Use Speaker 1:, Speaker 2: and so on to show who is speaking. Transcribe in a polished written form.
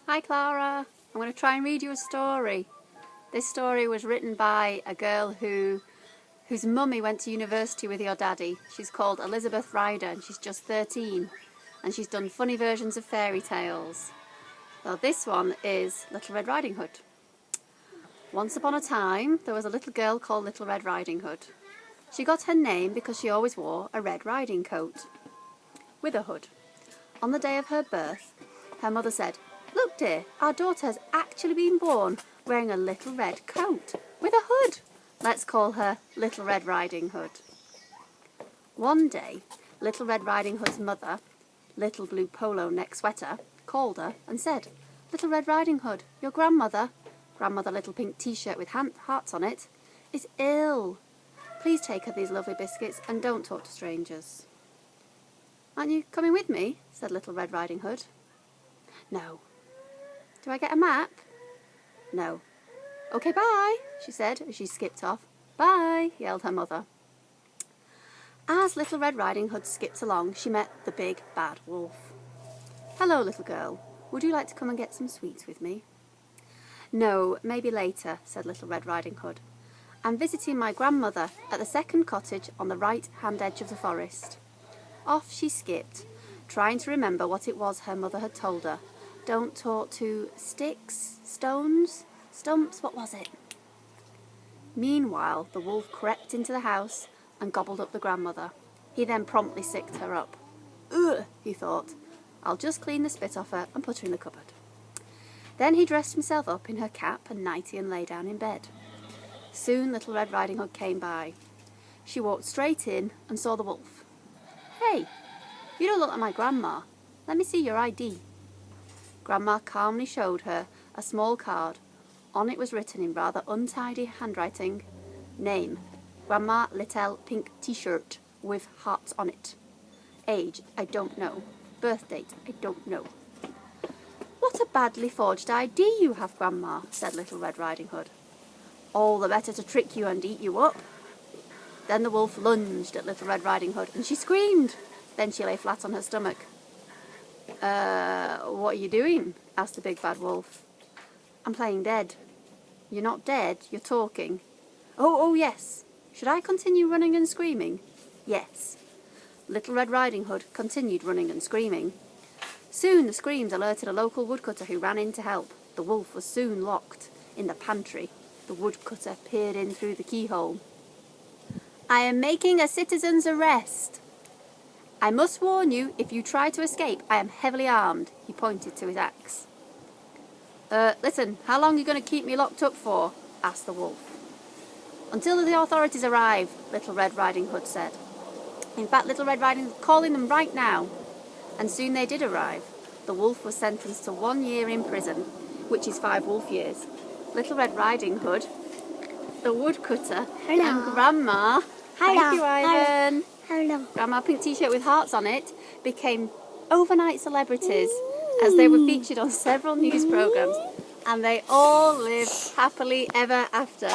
Speaker 1: Hi Clara, I'm going to try and read you a story. This story was written by a girl whose mummy went to university with your daddy. She's called Elizabeth Ryder and she's just 13 and she's done funny versions of fairy tales. Well, this one is Little Red Riding Hood. Once upon a time there was a little girl called Little Red Riding Hood. She got her name because she always wore a red riding coat with a hood. On the day of her birth, her mother said, "Look dear, our daughter has actually been born wearing a little red coat with a hood. Let's call her Little Red Riding Hood." One day, Little Red Riding Hood's mother, Little Blue Polo Neck Sweater, called her and said, "Little Red Riding Hood, your grandmother Little Pink T-shirt with hearts on it, is ill. Please take her these lovely biscuits and don't talk to strangers." "Aren't you coming with me?" said Little Red Riding Hood. "No." "Do I get a map?" "No." "Okay, bye," she said as she skipped off. "Bye," yelled her mother. As Little Red Riding Hood skipped along, she met the big bad wolf. "Hello, little girl. Would you like to come and get some sweets with me?" "No, maybe later," said Little Red Riding Hood. "I'm visiting my grandmother at the second cottage on the right-hand edge of the forest." Off she skipped, trying to remember what it was her mother had told her. Don't talk to sticks, stones, stumps, what was it? Meanwhile, the wolf crept into the house and gobbled up the grandmother. He then promptly sicked her up. "Ugh," he thought, "I'll just clean the spit off her and put her in the cupboard." Then he dressed himself up in her cap and nightie and lay down in bed. Soon Little Red Riding Hood came by. She walked straight in and saw the wolf. "Hey, you don't look like my grandma. Let me see your ID." Grandma calmly showed her a small card. On it was written in rather untidy handwriting, "Name, Grandma Little Pink T-shirt with hearts on it. Age, I don't know. Birth date, I don't know." "What a badly forged ID you have, Grandma," said Little Red Riding Hood. "All the better to trick you and eat you up." Then the wolf lunged at Little Red Riding Hood and she screamed. Then she lay flat on her stomach. What are you doing?" asked the big bad wolf. "I'm playing dead." "You're not dead, you're talking." Oh, yes. Should I continue running and screaming?" "Yes." Little Red Riding Hood continued running and screaming. Soon the screams alerted a local woodcutter who ran in to help. The wolf was soon locked in the pantry. The woodcutter peered in through the keyhole. "I am making a citizen's arrest. I must warn you, if you try to escape, I am heavily armed." He pointed to his axe. Listen, how long are you going to keep me locked up for?" asked the wolf. "Until the authorities arrive," Little Red Riding Hood said. In fact, Little Red Riding Hood calling them right now. And soon they did arrive. The wolf was sentenced to 1 year in prison, which is 5 wolf years. Little Red Riding Hood, the woodcutter, and Grandma, thank you, Ivan, Grandma Pink T-shirt with hearts on it, became overnight celebrities as they were featured on several news programmes, and they all lived happily ever after.